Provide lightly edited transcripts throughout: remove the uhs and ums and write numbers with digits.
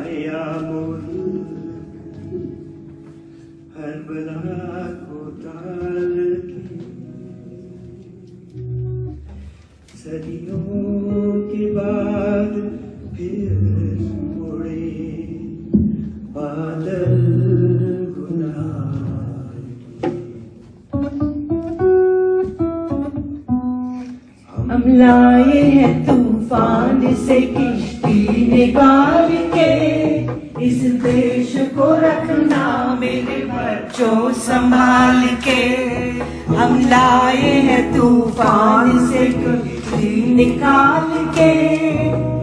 आया मुल्क हरबला को ताल के, सदियों के बाद फिर उड़े बादल गुलाल के। हम लाए हैं तूफान से किश्ती निकाल के, इस देश को रखना मेरे बच्चों संभाल के। हम लाए हैं तूफान से किश्ती निकाल के,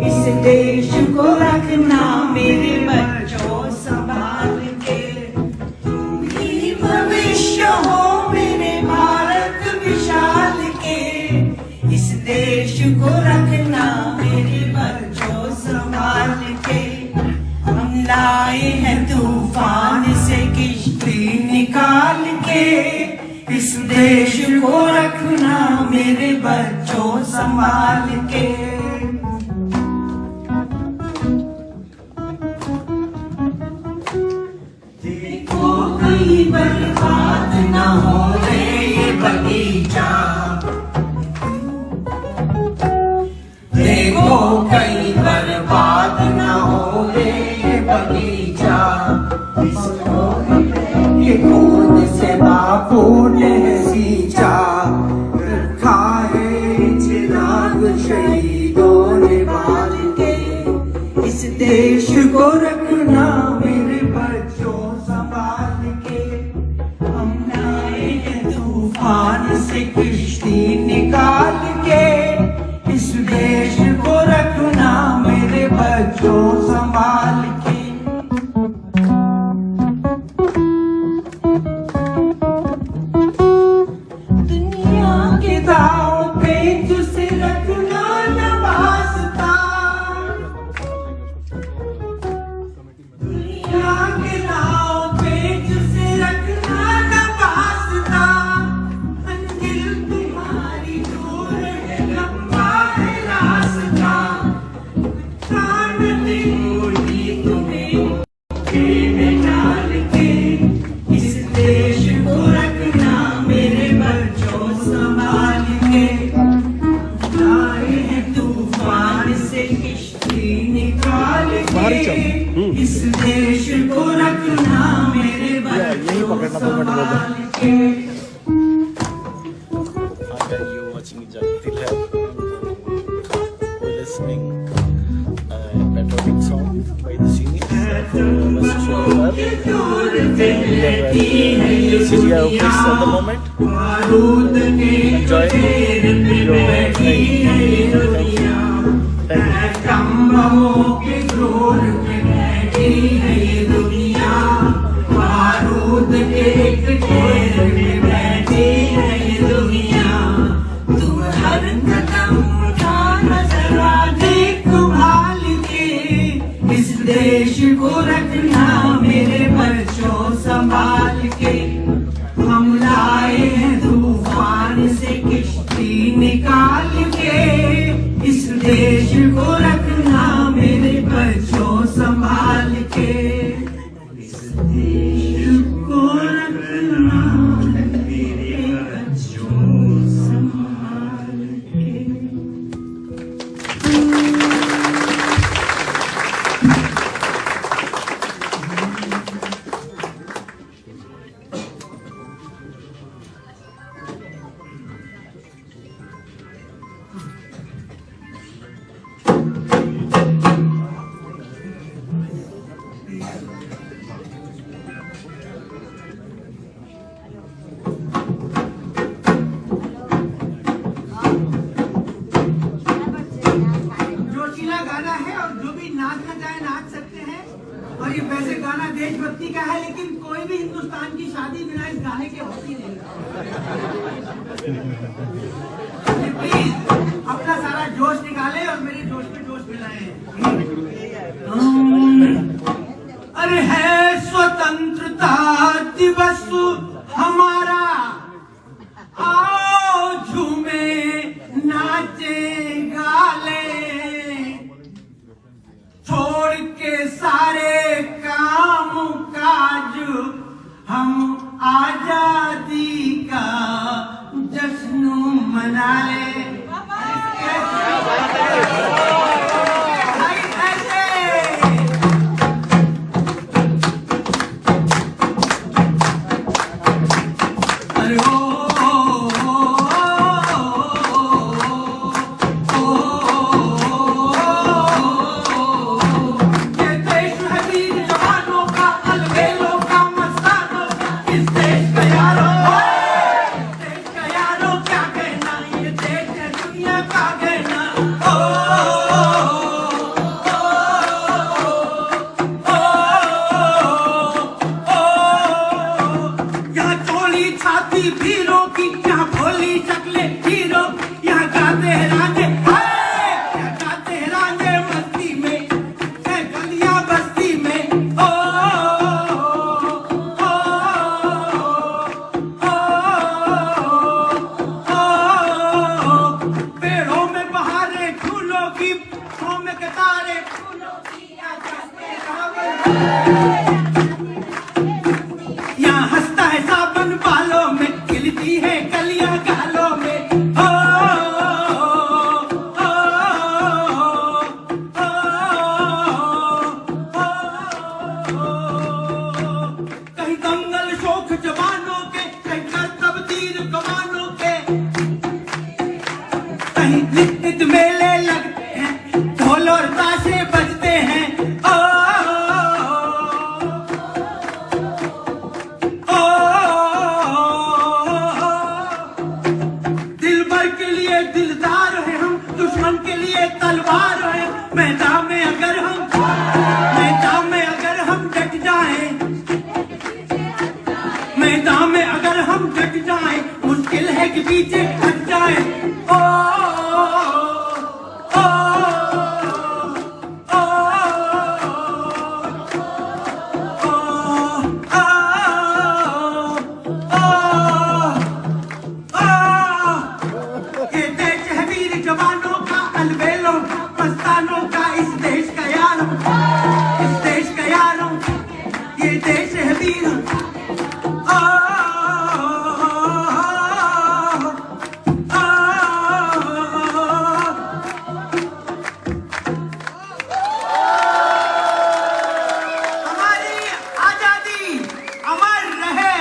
इस देश को रखना मेरे बच्चों संभाल के। तुम ही भविष्य हो मेरे भारत विशाल के, इस देश को रखना मेरे बच्चों संभाल के। हम लाए हैं तूफान से किश्ती निकाल के, इस देश को रखना मेरे बच्चों संभाल के। देखो कहीं बर्बाद न हो ये बगीचा, देखो कहीं बर्बाद न हो ये बगीचा। इसको ये खून से बापू ने सींचा, रखा है चिराग शहीदों ने बाल के। इस देश को रखना मेरे बच्चों संभाल के। हम लाए हैं तूफान से किश्ती निकाल के, इस देश को रखना मेरे बच्चों संभाल के। दुनिया के दाव पे तुझसे रखना न वास्ता, दुनिया के दाव पे तुझसे रखना न वास्ता। मंजिल तुम्हारी दूर है, लंबा है रास्ता, प्राण दूंगी तुम्हें में डाल के। इस देश को रखना मेरे बच्चों संभाल के। लाए हैं तूफान से किश्ती निकाल के, इस देश को रखना मेरे बच्चों संभाल के। After you watching Jagtil Hai, we're listening patriotic song by the singers of CGI office at the moment. Enjoy your तुम हर कदम उठाना जरा देखो भाल के, इस देश को रखना मेरे बच्चों संभाल के। हम लाए हैं तूफान से किश्ती निकाल के, इस देश को रखना मेरे बच्चों संभाल के। इस देश को रखना मेरे बच्चों संभाल के। जोशीला गाना है और जो भी नाचना चाहे नाच सकते हैं। और ये वैसे गाना देशभक्ति का है, लेकिन कोई भी हिंदुस्तान की शादी बिना इस गाने के होती नहीं। प्लीज अपना सारा जोश निकाले और मेरे जोश पे जोश मिलाएं। अरे है स्वतंत्रता दिवस हमारा, आओ झूमे नाचे गाले, छोड़ के सारे यहाँ हंसता है साबन बालों में, खिलती है कलियां गालों में। हो, हो, हो, कहीं दंगल शोख जवानों के, कहीं करतब तीर कमानों के, कहीं नित नित मेले लगते हैं, ढोल और ताशे बजते हैं। ओ, ओ, दिलबर के लिए दिलदार हैं हम, दुश्मन के लिए तलवार हैं। मैदान में अगर हम डट जाएं, मैदान में अगर हम डट जाएं, मुश्किल है कि पीछे हट जाएं। ओ, ओ, ओ, ये देश है वीर जवानों का, अलबेलों का, मस्तानों का, इस देश का यारों, इस देश का यारों, ये देश है वीर। हमारी आजादी अमर रहे।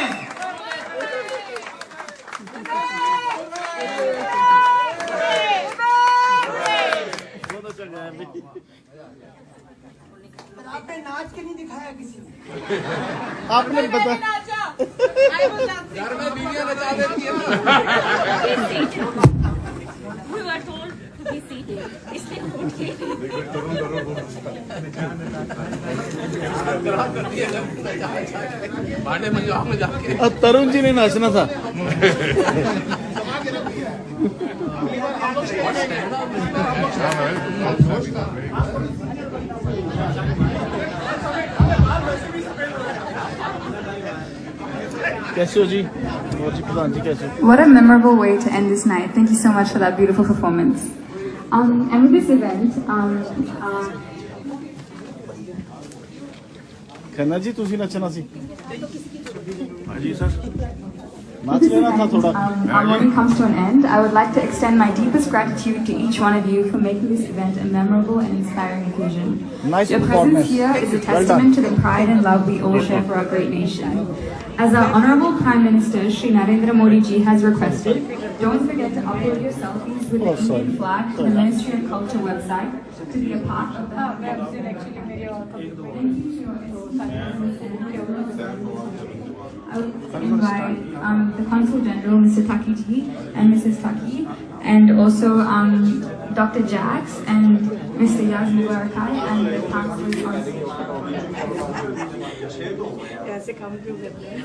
आपने नाच के नहीं दिखाया किसी ने। आपने पता घर में बीवियां नचा देती है ना। We were told to be seated. इसलिए उठे। भाड़े में जाओ में जाके अब तरुण जी ने नाचना था। कैसे हो जी? और जी प्रधान जी कैसे हो? What a memorable way to end this night. Thank you so much for that beautiful performance. And with this event, Khanna ji तुसी नचना सी। हाँ जी सर। नाच लेना था थोड़ा। our morning comes to an end. I would like to extend my deepest gratitude to each one of you for making this event a memorable and inspiring occasion. Nice Your performance. presence here is a Well testament done. to the pride and love we all share for our great nation. As our Honorable Prime Minister Shri Narendra Modi ji has requested, don't forget to upload your selfies with the Indian flag to the Ministry of Culture website to be a part of the I would invite the Consul General, Mr. Taki ji, and Mrs. Taki, and also Dr. Jax and Mr. Yaz Mubarakai and the councillors on stage. ऐसे काम क्यों करते हैं?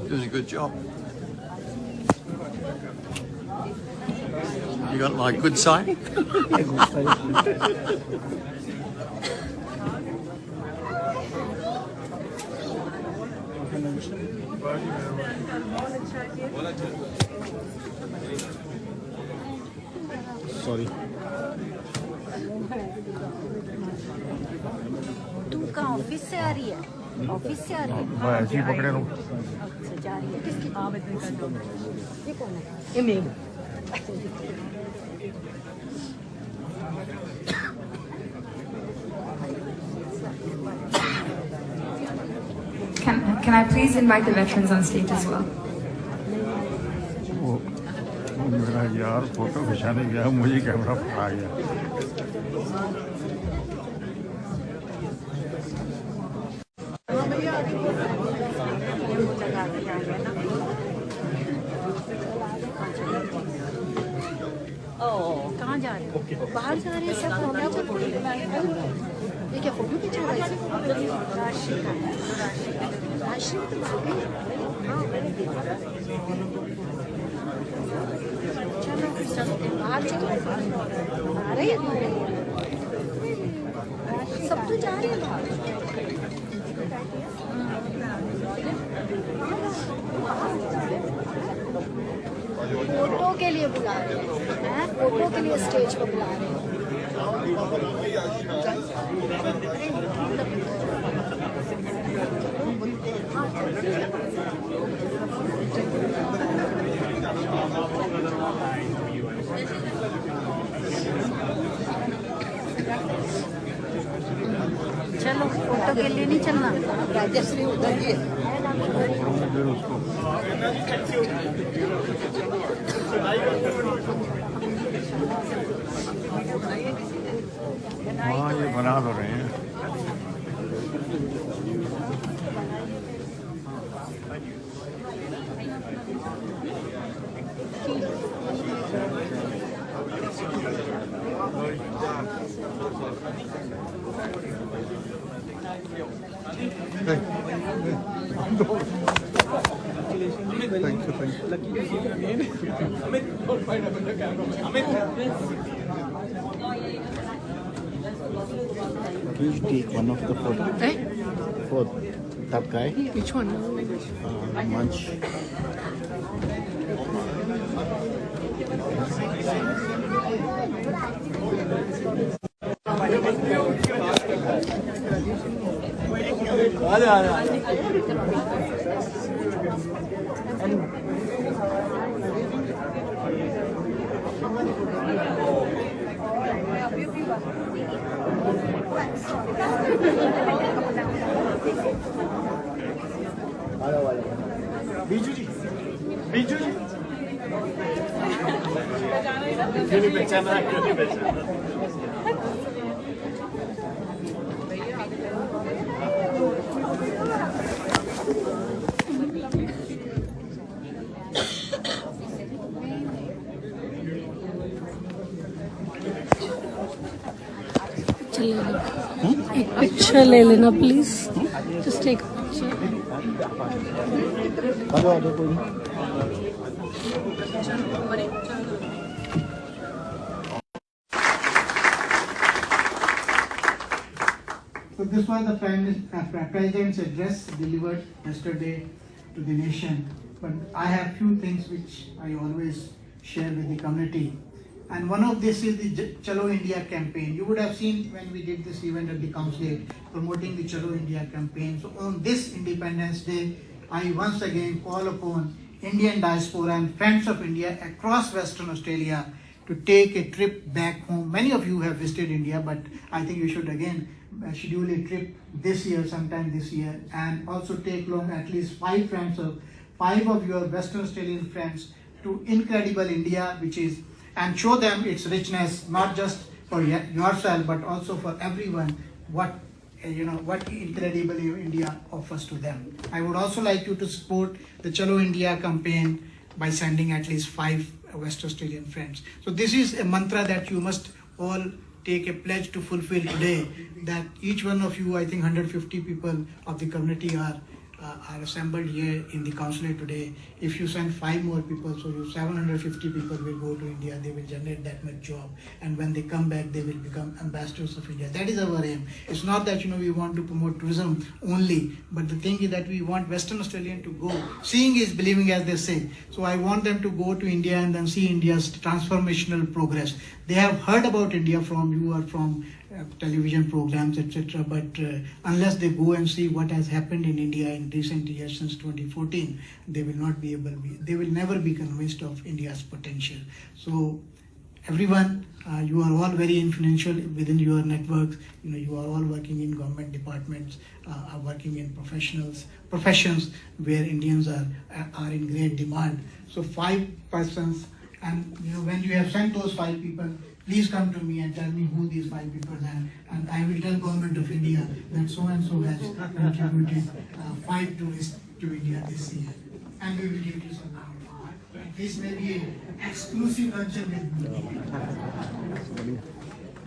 Doing a good job. You got like good sight? Sorry. तुम कहाँ office से आ रही है? ऑफिस से आ रही है? मैं ऐसे ही पकड़े रहूं। अच्छा जा रही है। किसकी? ये कौन है? ये मेघ। Can I please invite the veterans on stage as well? वो मेरा यार फोटो खिंचाने गया, मुझे कैमरा पकड़ा गया। कहाँ जा रहे हो? बाहर जा रहे हैं सब फोटो चल रही है। ये क्या फोटो खिंचा रहे हैं? राशि का है। राशि तो भाग गई। हाँ मैंने देखा। चलो फिर चलते हैं। बाहर चलो। आ रही है? सब तो जा रहे हैं बाहर। लिए बुला रहे हैं, फोटो के लिए स्टेज पर बुला रहे हैं। चलो फोटो के लिए नहीं चलना, राजश्री उधर ही है। फिर उसको हाँ ये बना तो रहे हैं। Please take one of the photo for that guy. Which one? Munch. Biju जी, बीजू जी, क्यों नहीं पहचाना, क्यों नहीं पहचाना? एक पिक्चर ले लेना प्लीज, जस्ट टेक पिक्चर। कोई नहीं। So this was the President's address delivered yesterday to the nation. But I have few things which I always share with the community. And one of this is the Chalo India campaign. You would have seen when we did this event at the consulate promoting the Chalo India campaign. So on this Independence Day, I once again call upon Indian diaspora and friends of India across Western Australia to take a trip back home. Many of you have visited India, but I think you should again schedule a trip this year, sometime this year, and also take along at least five of your Western Australian friends to Incredible India, which is, and show them its richness, not just for yourself, but also for everyone, what Incredible India offers to them. I would also like you to support the Chalo India campaign by sending at least 5 West Australian friends. So this is a mantra that you must all take a pledge to fulfill today, that each one of you, I think 150 people of the community are assembled here in the consulate today. If you send 5 more people, so you 750 people will go to India, they will generate that much job, and when they come back they will become ambassadors of India. That is our aim. It's not that we want to promote tourism only, but the thing is that we want Western Australian to go. Seeing is believing, as they say. So I want them to go to India and then see India's transformational progress. They have heard about India from you or from television programs, etc. But unless they go and see what has happened in India in recent years since 2014, they will never be convinced of India's potential. So everyone, you are all very influential within your networks. You are all working in government departments, are working in professions where Indians are in great demand. So 5 persons, and when you have sent those 5 people, please come to me and tell me who these 5 people are, and I will tell Government of India that so and so has contributed 5 tourists to India this year, and we will give you some amount. This may be an exclusive luncheon with me.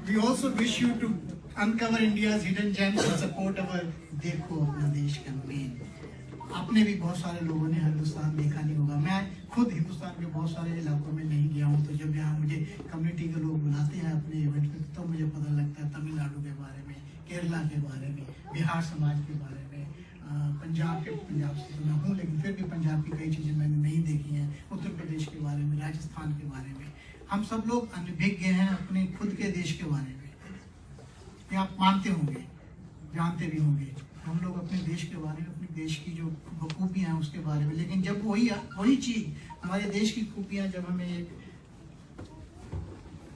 We also wish you to uncover India's hidden gems and support our Dekho Apna Desh campaign. आपने भी बहुत सारे लोगों ने हिंदुस्तान देखा नहीं होगा। मैं खुद हिंदुस्तान के बहुत सारे इलाकों में नहीं गया हूँ, तो जब यहाँ मुझे कम्युनिटी के लोग बुलाते हैं अपने इवेंट में, तो मुझे पता लगता है तमिलनाडु के बारे में, केरला के बारे में, बिहार समाज के बारे में, पंजाब से तो मैं हूँ, लेकिन फिर भी पंजाब की कई चीज़ें मैंने नहीं देखी हैं, उत्तर प्रदेश के बारे में, राजस्थान हिंदुस्तान के बारे में। हम सब लोग अनभिज्ञ हैं अपने खुद के देश के बारे में, ये आप मानते होंगे, जानते भी होंगे। हम लोग अपने देश के बारे में, अपने देश की जो खूबियाँ हैं उसके बारे में, लेकिन जब वही चीज़ हमारे देश की खूबियाँ जब हमें एक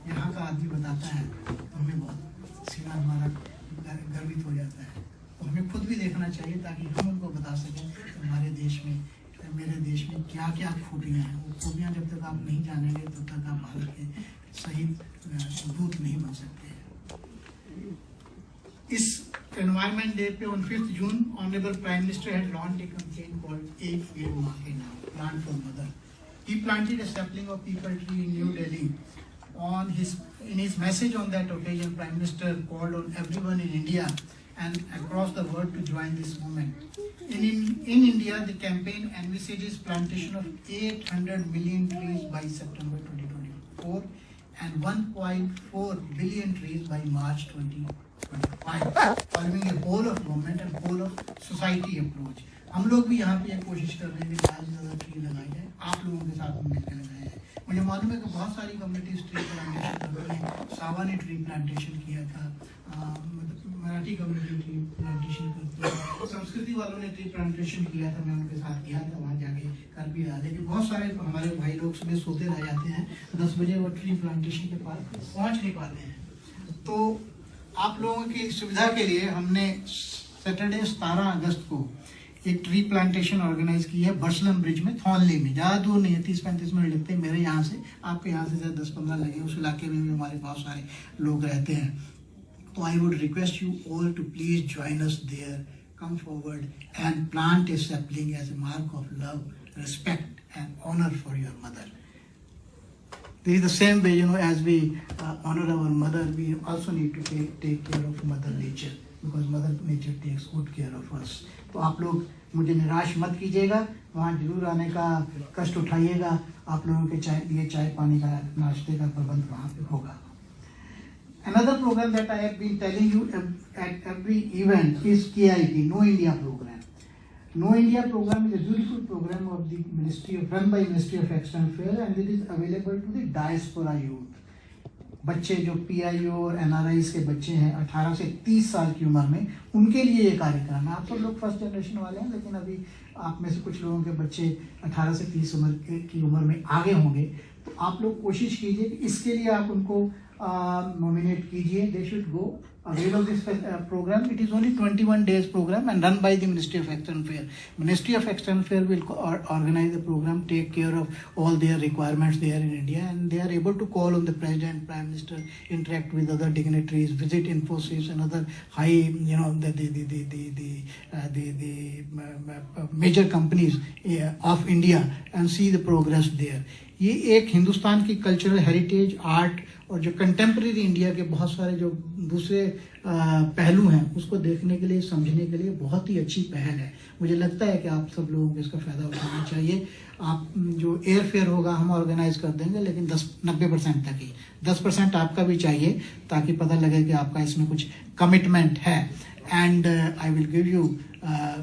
यहाँ का आदमी बताता है तो हमें बहुत सीना हमारा गर्वित हो जाता है। तो हमें खुद भी देखना चाहिए ताकि हम उनको बता सकें कि हमारे देश में, मेरे देश में क्या क्या खूबियाँ हैं। वो खूबियाँ जब तक आप नहीं जानेंगे तब तक आप भारत के सही दूत नहीं बन सकते। इस एनवायरमेंट डे पे on 5th June, Honorable Prime Minister had launched a campaign called Ek Peड़ Maa Ke Naam, Plant for Mother. He planted a sapling of peepal tree in New Delhi. In his message on that occasion, Prime Minister called on everyone in India and across the world to join this movement. In India, the campaign envisages plantation of 800 million trees by September 2024 and 1.4 billion trees by March 2025, following a whole of government and whole of society approach. हम लोग भी यहाँ पे कोशिश कर रहे हैं कि ज़्यादा से ज़्यादा ट्री लगाई जाए, आप लोगों के साथ मिलकर लगाए हैं। मुझे मालूम है कि बहुत सारी कम्युनिटीज ट्री प्लांटेशन कर रही हैं। सावा ने ट्री प्लांटेशन किया था, मराठी कम्युनिटी ट्री प्लांटेशन करती है, संस्कृति वालों ने ट्री प्लांटेशन किया था, मैं उनके साथ गया था, वहाँ जाके कर भी रहा। लेकिन बहुत सारे हमारे भाई लोग सुबह सोते रह जाते हैं, 10 बजे वो ट्री प्लांटेशन के पास पहुँच नहीं पाते हैं। तो आप लोगों की सुविधा के लिए हमने सैटरडे 17 अगस्त को एक ट्री प्लांटेशन ऑर्गेनाइज की है बर्सलम ब्रिज में, थॉनली में। ज़्यादा दूर नहीं है, 30-35 मिनट लगते हैं मेरे यहाँ से, आपके यहाँ से 10-15 लगे। उस इलाके में भी हमारे बहुत सारे लोग रहते हैं। तो I would request you all to please join us there, come forward and plant a sapling as a mark of love, respect and honour for your mother. This is the same way, as we honor our mother, we also need to take care of Mother Nature, because Mother Nature takes good care of us. तो आप लोग मुझे निराश मत कीजिएगा, वहाँ जरूर आने का कष्ट उठाइएगा। आप लोगों के चाय पानी का, नाश्ते का प्रबंध वहाँ पे होगा। Another program that I have been telling you at every event is KIP, No India program. No India program is a beautiful program of the run by Ministry of External Affairs, and it is available to the diaspora youth. बच्चे जो PIO और NRIs के बच्चे हैं 18 से 30 साल की उम्र में, उनके लिए ये कार्यक्रम है। आप सब लोग फर्स्ट जनरेशन वाले हैं, लेकिन अभी आप में से कुछ लोगों के बच्चे 18 से 30 की उम्र में आगे होंगे। तो आप लोग कोशिश कीजिए कि इसके लिए आप उनको नॉमिनेट कीजिए। They should go avail of this program. It is only 21 days program and run by the Ministry of External Affairs. Ministry of External Affairs will organize the program, take care of all their requirements there in India, and they are able to call on the President, Prime Minister, interact with other dignitaries, visit Infosys and other high, the major companies of India and see the progress there. ये एक हिंदुस्तान की cultural heritage, art और जो contemporary India के बहुत सारे जो दूसरे पहलू हैं उसको देखने के लिए, समझने के लिए बहुत ही अच्छी पहल है। मुझे लगता है कि आप सब लोगों को इसका फ़ायदा उठाना चाहिए। आप जो एयर फेयर होगा हम ऑर्गेनाइज कर देंगे, लेकिन 90% तक ही, 10% आपका भी चाहिए ताकि पता लगे कि आपका इसमें कुछ कमिटमेंट है। And I will give you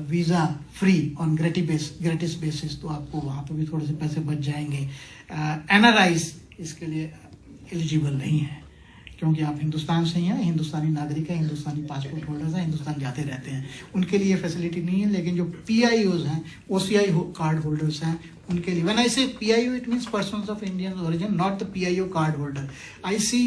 visa free on gratis basis, तो आपको वहाँ पर भी थोड़े से पैसे बच जाएंगे। NRIs इसके लिए एलिजिबल नहीं है क्योंकि आप हिंदुस्तान से ही हैं, हिंदुस्तानी नागरिक हैं, हिंदुस्तानी पासपोर्ट होल्डर्स हैं, हिंदुस्तान जाते रहते हैं, उनके लिए फैसिलिटी नहीं है। लेकिन जो PIOs हैं, OCI कार्ड होल्डर्स हैं, उनके लिए, when I say PIO, it means persons of Indian origin, not the PIO card holder. I see,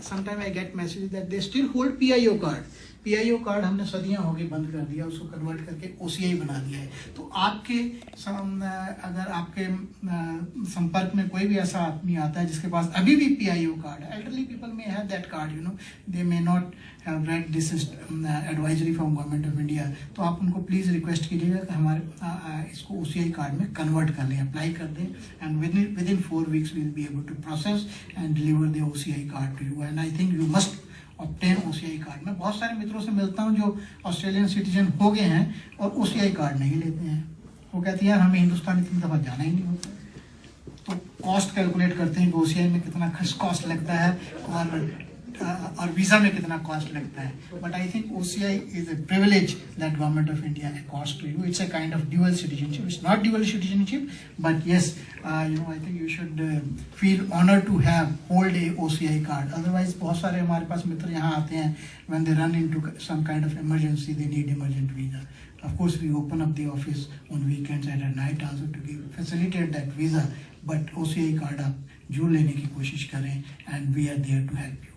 sometimes I get messages that they still hold PIO card. PIO card हमने सदियां हो गई बंद कर दिया, उसको कन्वर्ट करके OCI बना दिया है। तो आपके अगर आपके संपर्क में कोई भी ऐसा आदमी आता है जिसके पास अभी भी PIO कार्ड है, elderly people may have that card, they may not have read this advisory from Government of India, तो आप उनको प्लीज़ रिक्वेस्ट कीजिएगा कि हमारे इसको OCI कार्ड में कन्वर्ट कर लें, अप्लाई कर दें, and within 4 weeks we will be able to process and deliver the OCI card to you, and I think you must obtain OCI card. मैं बहुत सारे मित्रों से मिलता हूँ जो ऑस्ट्रेलियन सिटीजन हो गए हैं और OCI कार्ड नहीं लेते हैं। वो कहते हैं यार हमें हिंदुस्तान इतनी दफ़ा जाना ही नहीं होता। तो कॉस्ट कैलकुलेट करते हैं कि OCI में कितना कॉस्ट लगता है और और वीजा में कितना कॉस्ट लगता है. But I think OCI is a privilege that government of India accords to you. It's a kind of dual citizenship. It's not dual citizenship, but yes, I think you should feel honored to hold a OCI card. Otherwise, बहुत सारे हमारे पास मित्र यहाँ आते हैं, when they run into some kind of emergency, they need emergent visa. Of course, we open up the office on weekends and at night also to facilitate that visa. But OCI card आप जरूर लेने की कोशिश करें, and we are there to help you.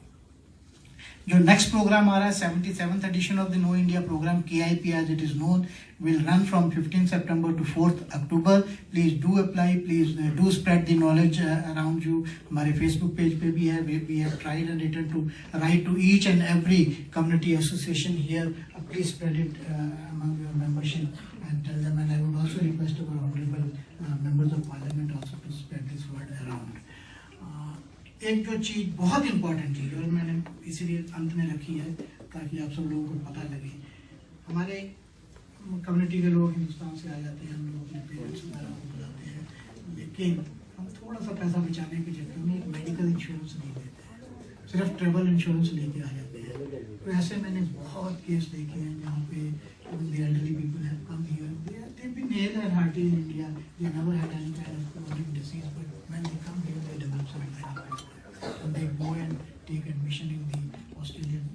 जो next programme आ रहा है 77th edition of the Know India program, KIP as it is known, will run from 15th September to 4th October. Please do apply. Please do spread the knowledge around you. हमारे Facebook page पे भी है. We have tried and written to write to each and every community association here. Please spread it among your membership and tell them. And I would also request our honorable members of parliament also to spread this word around. एक जो चीज बहुत important चीज और मैंने इसीलिए अंत में रखी है ताकि आप सब लोगों को पता लगे. हमारे कम्युनिटी के लोग हिंदुस्तान से आ जाते हैं, हम लोग अपने पेरेंट्स वगैरह को बुलाते हैं, लेकिन हम थोड़ा सा पैसा बचाने के चक्कर में एक मेडिकल इंश्योरेंस नहीं देते हैं, सिर्फ ट्रेवल इंश्योरेंस लेके आ जाते हैं. तो ऐसे मैंने बहुत केस देखे हैं जहाँ पे the elderly people have come here. They've been hale and hearty in India. They never had any kind of chronic disease, but when they come here, they develop some kind of disease. And they go and take admission in the Australian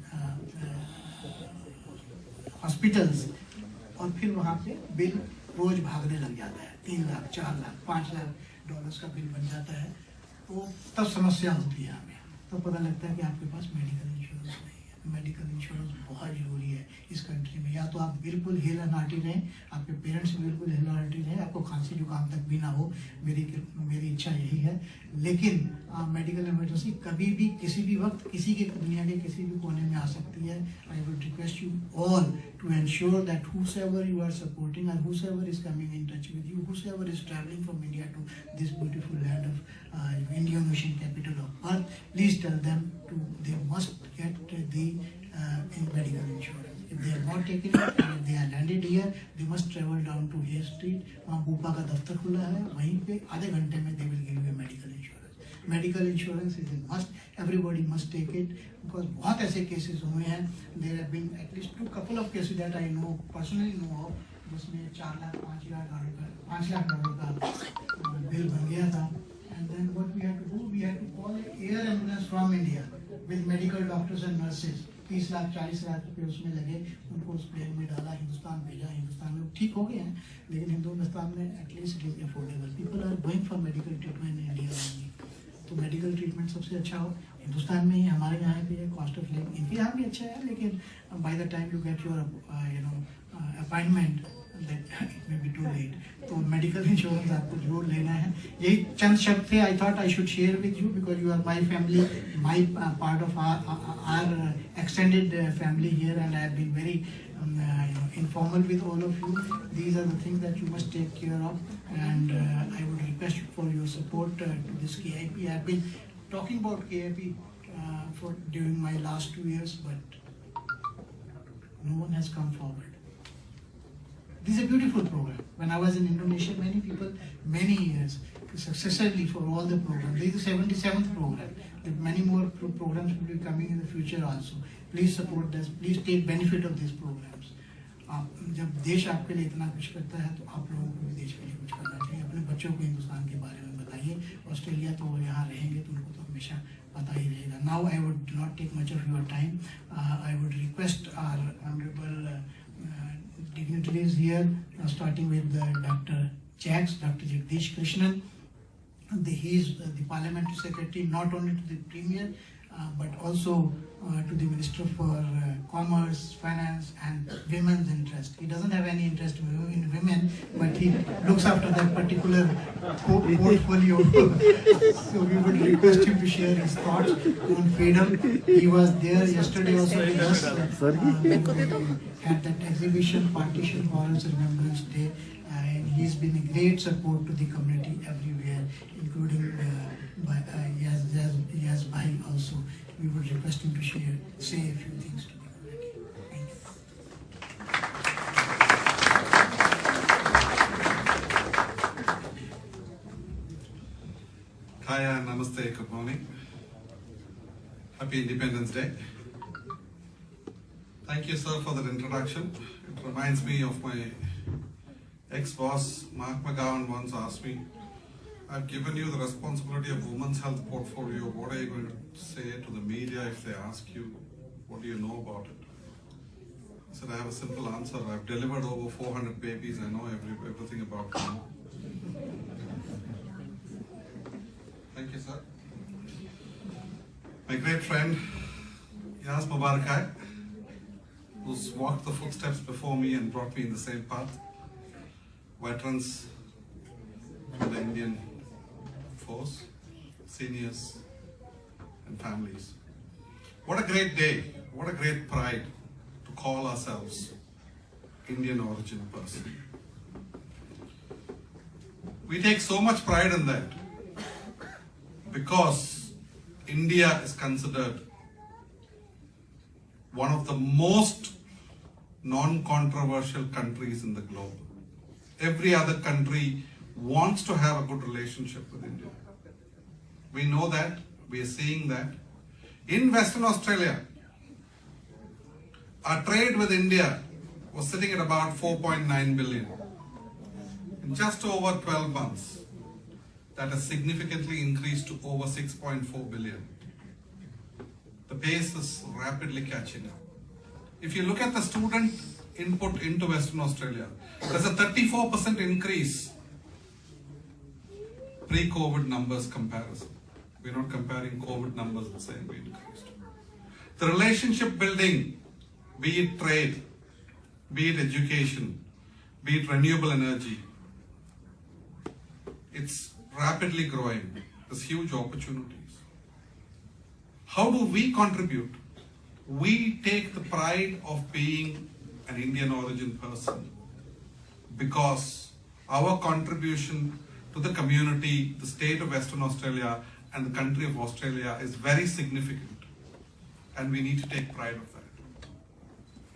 hospitals. और फिर वहाँ पे bill रोज भागने लग जाता है. 3 lakh, 4 lakh, 5 lakh dollars का bill बन जाता है. तो तब समस्या होती है हमें. तो पता लगता है कि आपके पास मेडिकल इंश्योरेंस नहीं है. मेडिकल इंश्योरेंस बहुत जरूरी है इस कंट्री में. या तो आप बिल्कुल हिल एंड हार्टी रहें, आपके पेरेंट्स भी बिल्कुल हिल एंड हार्टी रहें, आपको खांसी जुकाम तक भी ना हो. मेरी इच्छा यही है. लेकिन मेडिकल इमरजेंसी कभी भी किसी भी वक्त किसी के दुनिया के किसी भी कोने में आ सकती है. आई would request you all to ensure that whosoever you are supporting or whosoever is coming in touch with you, whosoever is traveling from India to this beautiful land of Indian Ocean capital of Earth, please tell them they must get the medical insurance. If they have not taken it and if they are landed here, they must travel down to Hay Street. वहाँ Bupa का दफ्तर खुला है, वहीं पे आधे घंटे में they will give you a medical insurance. Medical insurance is a must. Everybody must take it because बहुत ऐसे cases हुए हैं. There have been at least couple of cases that I know personally know of, जिसमें 4 lakh 5 lakh dollar का bill बन गया था. And then what we had to do, we had to call an air ambulance from India with medical doctors and nurses. 30 lakh 40 lakh रुपए उसमें लगे. उनको उस प्लेन में डाला, हिंदुस्तान भेजा. हिंदुस्तान में ठीक हो गए हैं, लेकिन हिंदुस्तान में at least it is affordable. People are going for medical treatment in India only. तो मेडिकल ट्रीटमेंट सबसे अच्छा हो हिंदुस्तान में ही. हमारे यहाँ भी है, कॉस्ट ऑफ लिविंग इनके यहाँ भी अच्छा है, लेकिन by the time you get your appointment it may be too late. तो मेडिकल इंश्योरेंस आपको जरूर लेना है. यही चंद शब्द थे. I thought I should share with you because you are my family, my part of our extended family here and I have been very informal with all of you. These are the things that you must take care of, and I would request you for your support to this KIP. I have been talking about KIP for during my last 2 years, but no one has come forward. This is a beautiful program. When I was in Indonesia, many people, many years, successively for all the programs. This is the 77th program. Many more programs will be coming in the future also. Please support this. Please take benefit of these programs. आप जब देश आपके लिए इतना कुछ करता है तो आप लोगों को भी देश के लिए कुछ करना चाहिए. अपने बच्चों को हिंदुस्तान के बारे में बताइए. ऑस्ट्रेलिया तो यहाँ रहेंगे तो उनको तो हमेशा पता ही रहेगा. Now I would not take much of your time. I would request our honourable dignitaries here, starting with Dr. Jacks, Dr. Jagdish Krishnan. He is the parliamentary secretary not only to the premier but also to the Minister for Commerce, Finance and Women's Interest. He doesn't have any interest in women, but he looks after that particular portfolio. So we would request him to share his thoughts on freedom. He was there yesterday also with us at that exhibition, Partition Morals Remembrance Day. And he's been a great support to the community everywhere, including Yaz Bhai also. We would request him to say a few things to the community. Thank you. Kaya, namaste, good morning. Happy Independence Day. Thank you, sir, for that introduction. It reminds me of my ex-boss, Mark McGowan, once asked me, I've given you the responsibility of women's health portfolio. What are you going to say to the media if they ask you, what do you know about it? I said, I have a simple answer. I've delivered over 400 babies. I know everything about them. Thank you, sir. My great friend, Yas Mubarakai, who's walked the footsteps before me and brought me in the same path. Veterans from the Indian force, seniors, and families. What a great day, what a great pride to call ourselves Indian origin person. We take so much pride in that because India is considered one of the most non-controversial countries in the globe. Every other country wants to have a good relationship with India. We know that, we are seeing that. In Western Australia, our trade with India was sitting at about 4.9 billion. In just over 12 months, that has significantly increased to over 6.4 billion. The pace is rapidly catching up. If you look at the student input into Western Australia, there's a 34% increase pre-COVID numbers comparison. We're not comparing COVID numbers and saying we increased. The relationship building, be it trade, be it education, be it renewable energy, it's rapidly growing. There's huge opportunities. How do we contribute? We take the pride of being an Indian origin person because our contribution to the community, the state of Western Australia and the country of Australia is very significant, and we need to take pride of that.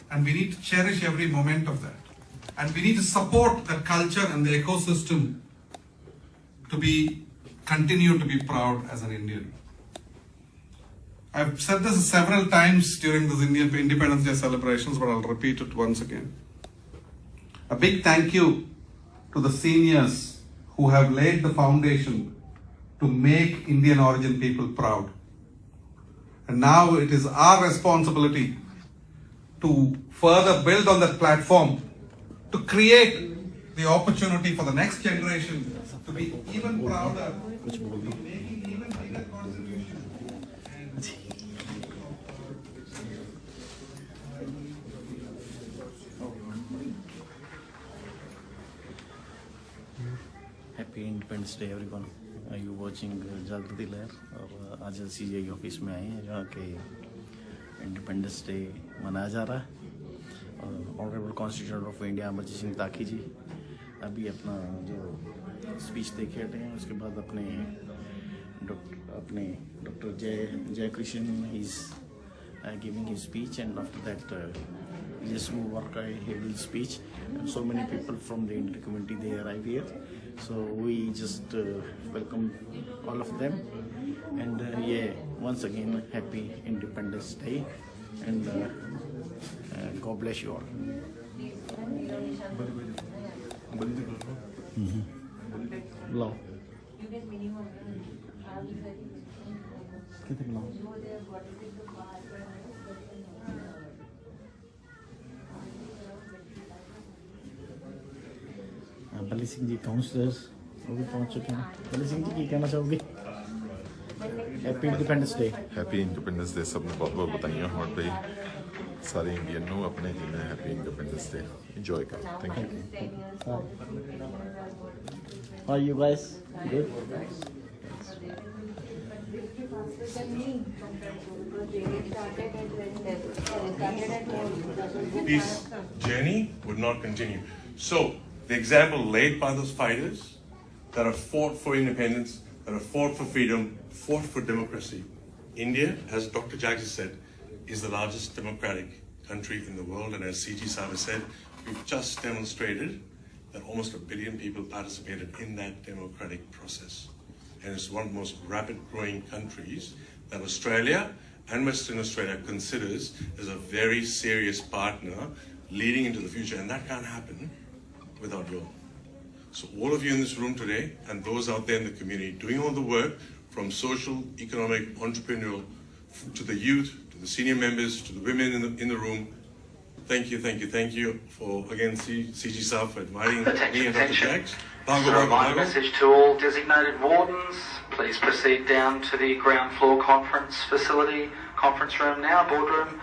And we need to cherish every moment of that. And we need to support that culture and the ecosystem to continue to be proud as an Indian. I've said this several times during this Indian Independence Day celebrations, but I'll repeat it once again. A big thank you to the seniors who have laid the foundation to make Indian origin people proud. And now it is our responsibility to further build on that platform, to create the opportunity for the next generation to be even prouder, making even bigger contribution. Happy independence day everyone. You watching जागृति लहर. और आज CJI office में आए हैं जहाँ के independence day मनाया जा रहा है. Honourable constitution of India Amarjeet Singh ताकी जी अभी अपना जो स्पीच दे के हटे हैं. उसके बाद अपने डॉक्टर जय Krishna is giving his speech, and after that just work he will speech, and so many people from the Indian community they arrive here, so we just welcome all of them, and once again happy Independence Day, and God bless you all. Blow. Bali Singh ji councillors वो भी पहुंच चुके हैं. बली सिंह जी की कहना चाहोगे? Happy independence day. Happy independence day सब बहुत बहुत बताइए हमारे भाई सारे इंडियन नो अपने दिन है. हैप्पी इंडिपेंडेंस डे एंजॉय करो. Thank you. How you guys? Good. Peace journey would not continue. So the example laid by those fighters that have fought for independence, that have fought for freedom, fought for democracy. India, as Dr. Jags said, is the largest democratic country in the world, and as CG Saab said, we've just demonstrated that almost 1 billion people participated in that democratic process. And it's one of the most rapid growing countries that Australia and Western Australia considers as a very serious partner leading into the future, and that can't happen without you all. So all of you in this room today and those out there in the community doing all the work from social, economic, entrepreneurial, to the youth, to the senior members, to the women in the room, thank you for, again, CG Saab for inviting me and Dr. Jax. Just a reminder message to all designated wardens, please proceed down to the ground floor conference facility, conference room now, boardroom,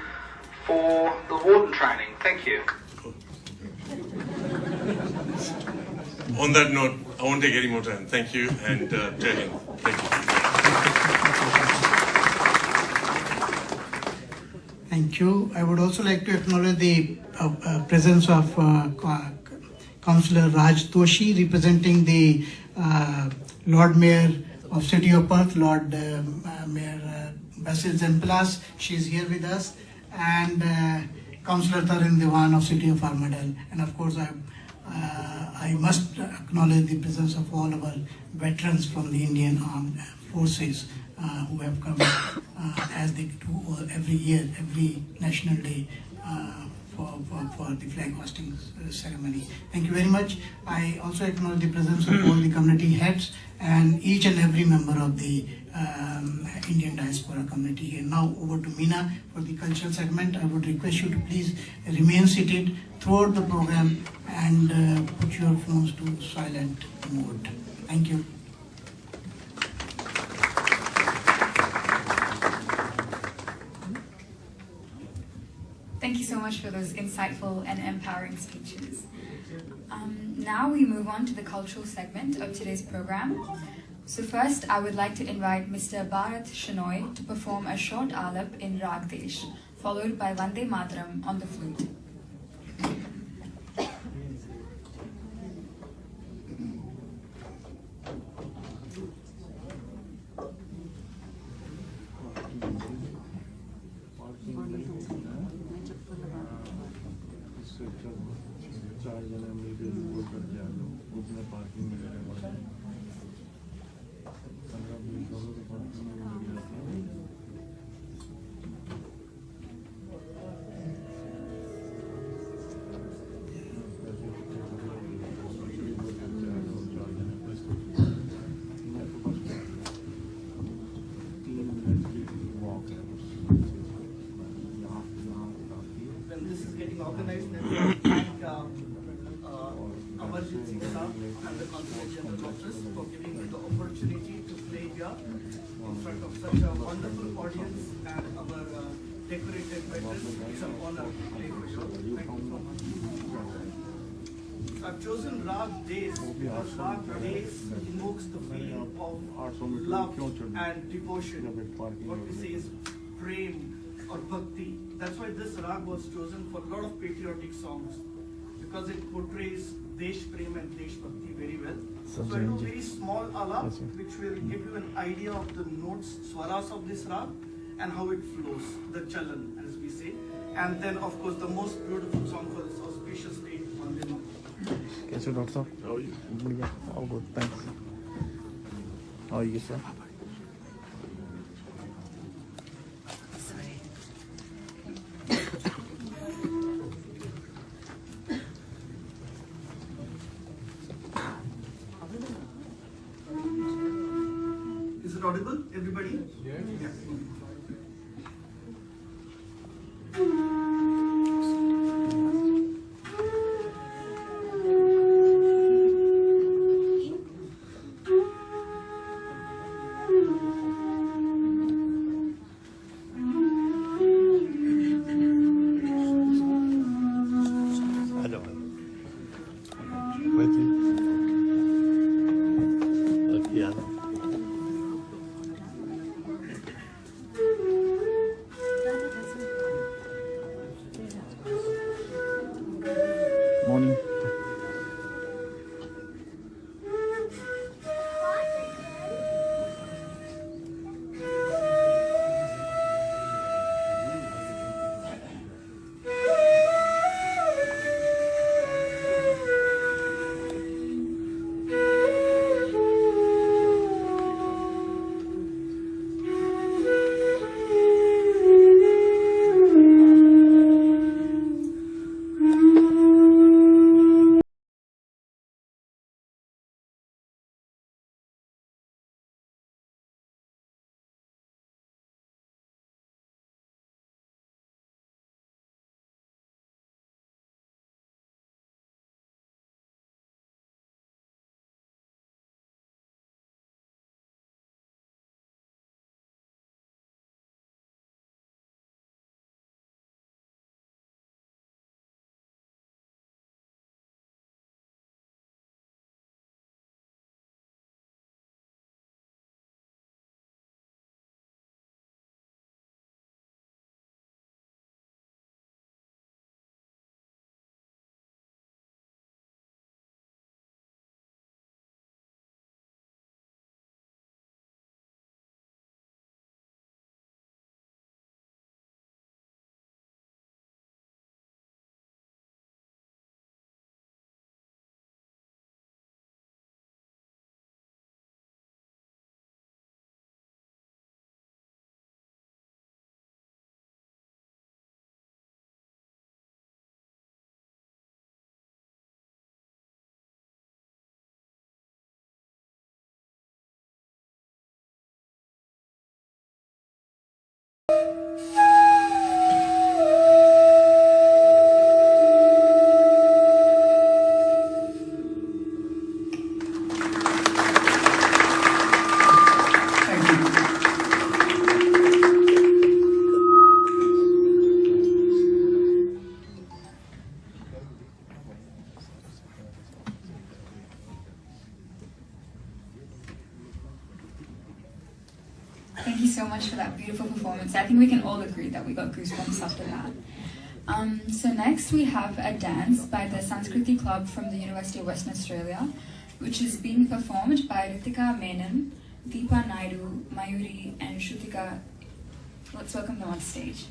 for the warden training. Thank you. On that note, I won't take any more time. Thank you, and Jai Hind. Thank you. Thank you. I would also like to acknowledge the presence of Councillor Raj Toshi, representing the Lord Mayor of City of Perth, Lord Mayor Basil Zemplas. She is here with us, and Councillor Tarin Dewan of City of Armadale. And of course, I must acknowledge the presence of all our veterans from the Indian Armed Forces who have come as they do every year, every National Day for the flag hosting ceremony. Thank you very much. I also acknowledge the presence of all the community heads and each and every member of the Indian diaspora community. And now over to Meena for the cultural segment. I would request you to please remain seated throughout the program and put your phones to silent mode. Thank you. Thank you so much for those insightful and empowering speeches. Now we move on to the cultural segment of today's program. So first, I would like to invite Mr. Bharat Shenoy to perform a short alap in Rag Desh, followed by Vande Mataram on the flute. This is getting organized, and we thank Amarjit Singh Saab and the Consulate General Office for giving me the opportunity to play here in front of such a wonderful audience and our decorated veterans. It's an honor to play for you. Thank you so much. I've chosen Rag Desh because Rag Desh invokes the feeling of love and devotion. What we say is prem or bhakti. That's why this rag was chosen for a lot of patriotic songs, because it portrays Desh Prem and Desh Bhakti very well. So I do a very small alap which will give you an idea of the notes, swaras of this rag and how it flows, the chalan as we say. And then of course the most beautiful song for this auspicious day, Vande Mataram. कैसे doctor साहब? How are you? बढ़िया. All good, thanks. How are you, sir? Is it audible, everybody? Yeah. Morning. Thank you so much for that beautiful performance. I think we can all agree that we got goosebumps after that. So next we have a dance by the Sanskriti Club from the University of Western Australia, which is being performed by Ritika Menon, Deepa Naidu, Mayuri, and Shrutika. Let's welcome them on stage.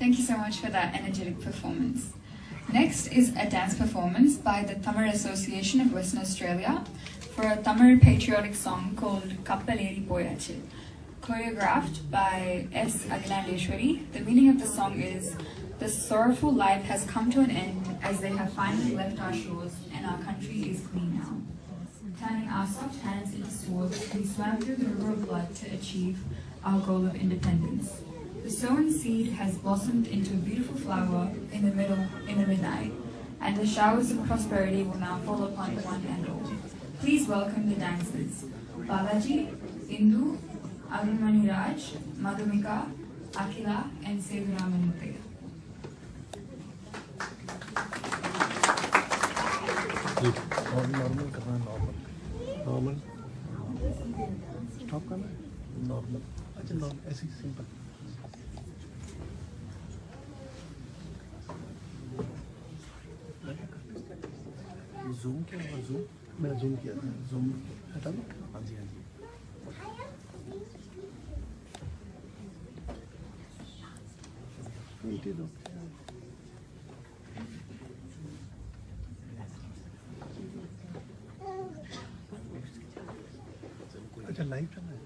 Thank you so much for that energetic performance. Next is a dance performance by the Tamil Association of Western Australia for a Tamil patriotic song called Kappaleri Poyachu, choreographed by S. Agilandeshwari. The meaning of the song is, the sorrowful life has come to an end as they have finally left our shores and our country is clean now. Turning our soft hands into swords, we swam through the river of blood to achieve our goal of independence. The sown seed has blossomed into a beautiful flower in the midnight, and the showers of prosperity will now fall upon one and all. Please welcome the dancers, Balaji, Indu, Arunmani Raj, Madhumika, Akila, and Sevaramanute. Normal करना normal stop करना normal अच्छा normal ऐसे simple zoom क्या हुआ zoom मैंने zoom किया था zoom हटा लो हाँ जी हाँ जी नीचे दो अच्छा लाइव चल रहा है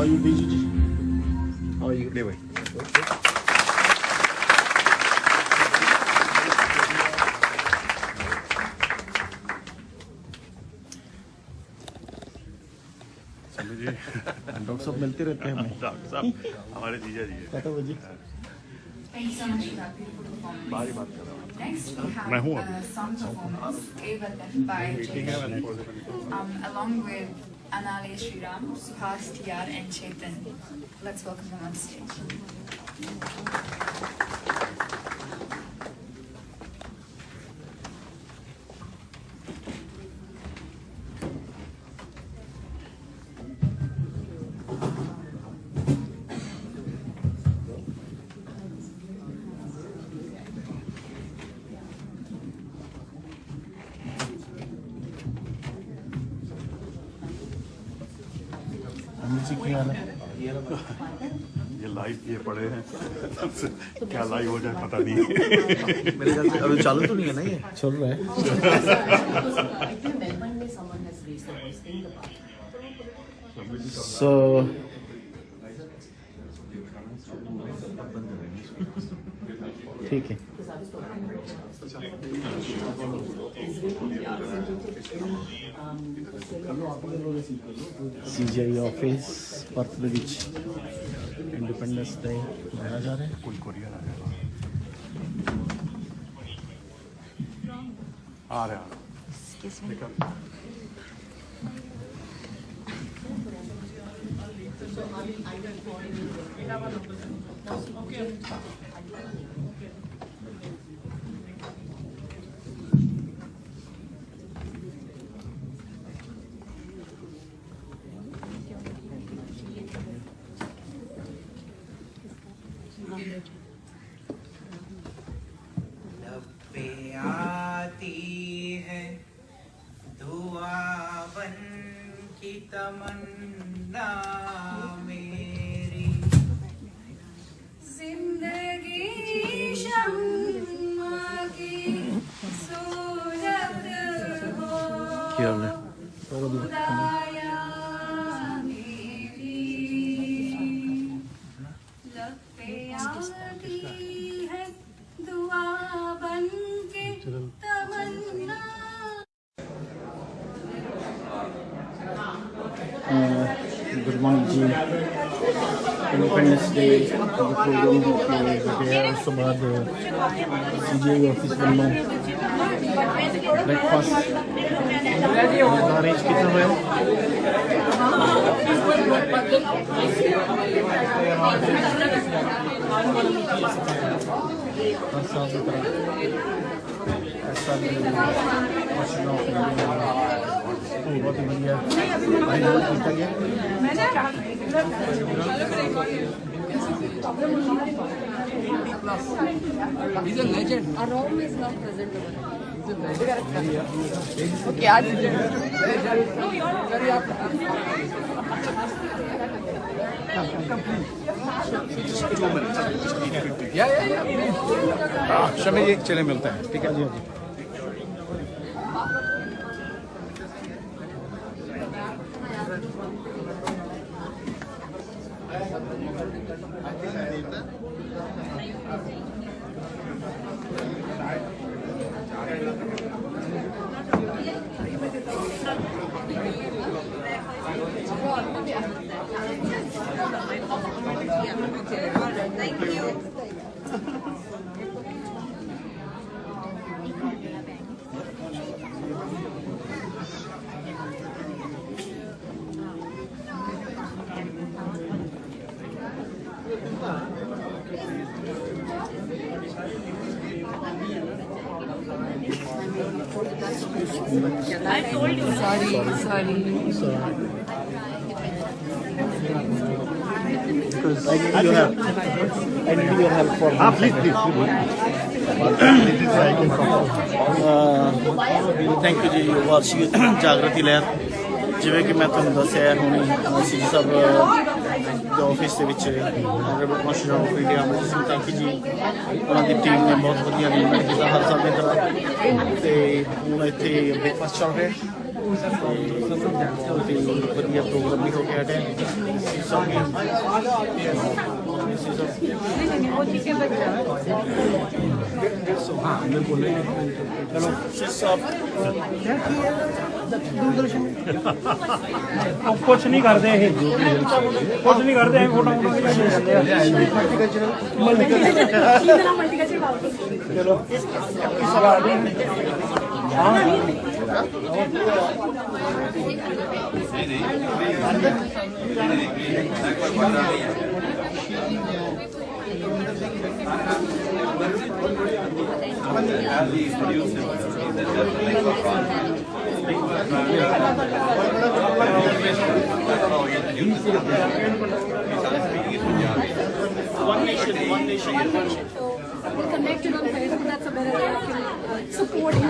you busy? How are you? Anyway. Doctor साहब मिलते रहते हैं डॉक्टर साहब हमारे जीजा जी हैं। Thank you so much for that beautiful performance. बाहर ही बात कर रहा हूँ। Next, we have मैं हूँ a song performance, Evadan by Jay, along with Anale Sriram, Suhas Tiyar, and Chetan. Let's welcome them on stage. ये लाइव ये पड़े हैं क्या लाइव हो जाए पता नहीं मेरे ख्याल से अभी चालू तो नहीं है ना, ये चल रहा है. So ठीक है. CGI ऑफिस पर्थ ਦੇ ਵਿੱਚ इंडिपेंडेंस डे मनाया जा रहा है. कोई कोरियर आ रहा है आती है दुआ बन की तमन्ना मेरी जिंदगी शम्मा की सूरत हो खुदाया मेरी लब पे आती है दुआ बन के तमन्ना. गुड मॉर्निंग जी. इंडिपेंडेंस डे प्रोग्राम होके गया. उस तो बाद CGI ऑफिस ਵੱਲੋਂ ब्रेकफास्ट अरेंज किया हुआ है. हर साल की तरह ऐसा भी बहुत ही बढ़िया आयोजन किया गया. He's a legend. Rome is not present. Okay, आज या शमी जी चले मिलते हैं. ठीक है जी. Thank you. I told you. Sorry. Because I need your help for please. Thank you ji. वार्षिक जागृति लहर ਜਿਵੇਂ ਕਿ ਮੈਂ ਤੁਹਾਨੂੰ ਦੱਸਿਆ ਹੁਣੀ ਸੀ ਸਭ ਦੇ ਆਫਿਸ ਦੇ ਵਿੱਚ honourable commissioner of India Amarinder Singh ਤਾਕੀ ਜੀ ਉਹਨਾਂ ਦੀ ਟੀਮ ਨੇ ਬਹੁਤ ਵਧੀਆ ਅਰੇਂਜਮੈਂਟ ਕੀਤਾ ਹਰ ਸਾਲ ਦੀ ਤਰ੍ਹਾਂ. ਤੇ ਹੁਣ ਇੱਥੇ ਬ੍ਰੇਕਫਾਸਟ ਚੱਲ ਰਿਹਾ ਤੇ ਵਧੀਆ ਪ੍ਰੋਗਰਾਮ ਵੀ ਹੋ ਕੇ ਹਟਿਆ. चलो कुछ नहीं करते कुछ नहीं करते फोटो चलो One nation, One nation. So we're connected on Facebook. That's a better way of supporting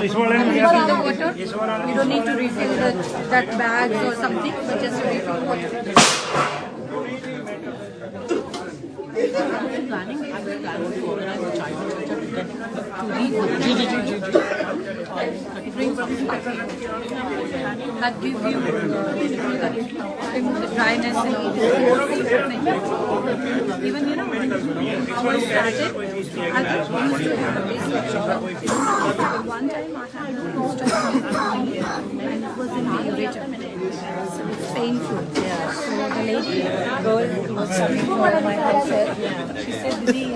Regional area. You don't need to refill that bags or something, but just refill water. That gives you remove the dryness and even how I started, I used to have this one time I had a and it was in urethra. So it's painful. So the lady girl who was coming for my concert, she said, Didi,